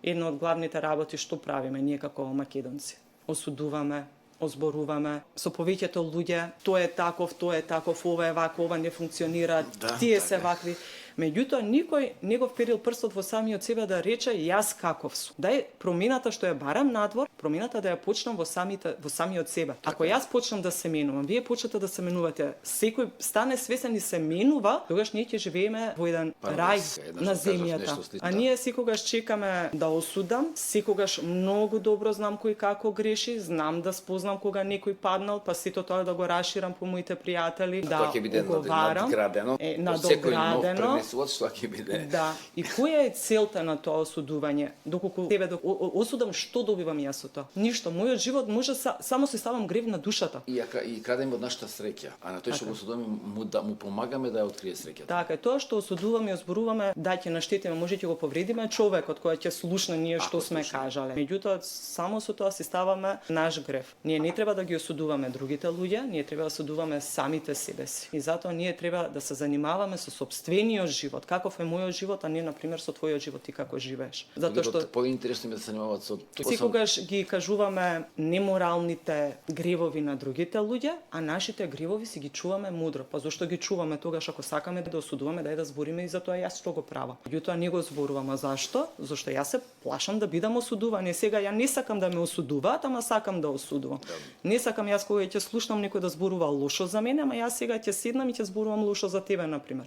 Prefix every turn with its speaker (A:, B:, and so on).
A: Една од главните работи што правиме ние како македонци. Осудуваме, озборуваме со повеќето луѓе, тој е таков, ова е вако, ова не функционира, тие се вакви. Меѓутоа, никој не го вперил прстот во самиот себе да рече јас каков сум. Дај промената што ја барам надвор, промената да ја почнам во самиот себе. Ако јас почнам да се менувам, вие почнете да се менувате, секој стане свесен и се менува, тогаш ние ќе живееме во еден рај на земјата. А ние секогаш чекаме да осудам, секогаш многу добро знам кој како греши, знам да спознам кога некој паднал, па сето тоа да го раширам по моите пријатели, да уговарам, надоградено.
B: Што ќе биде.
A: Да. И која е целта на тоа осудување? Доколку тебе осудам, што добивам јас од тоа? Ништо. Мојот живот може само се ставам грев на душата.
B: И крадеме од нашата среќа, а на тој што го осудуваме му помагаме да ја открие среќата.
A: Така, тоа што осудуваме и озборуваме, да ќе наштетиме, може ќе го повредиме човекот кој ќе слушне ние што сме кажале. Меѓутоа, само со тоа си ставаме наш грев. Ние не треба да ги осудуваме другите луѓе, ние треба да осудуваме самите себе си. И затоа ние треба да се занимаваме со сопствениот живот, каков е мојот живот, а не на пример со твојот живот ти како живееш.
B: Затоа што поинтересно ми да се занимаваат со
A: секогаш ги кажуваме неморалните гревови на другите луѓе, а нашите гревови си ги чуваме мудро. Па зошто ги чуваме тогаш ако сакаме да осудуваме, дај да збориме и за тоа јас што го правам. Меѓутоа не го зборувам, а зашто? Зошто јас се плашам да бидам осудуван. Сега ја не сакам да ме осудуваат, ама сакам да осудувам. Не сакам јас кога ќе слушнам некој да зборува лошо за мене, ама јас сега ќе седнам и ќе зборувам лошо за тебе на пример.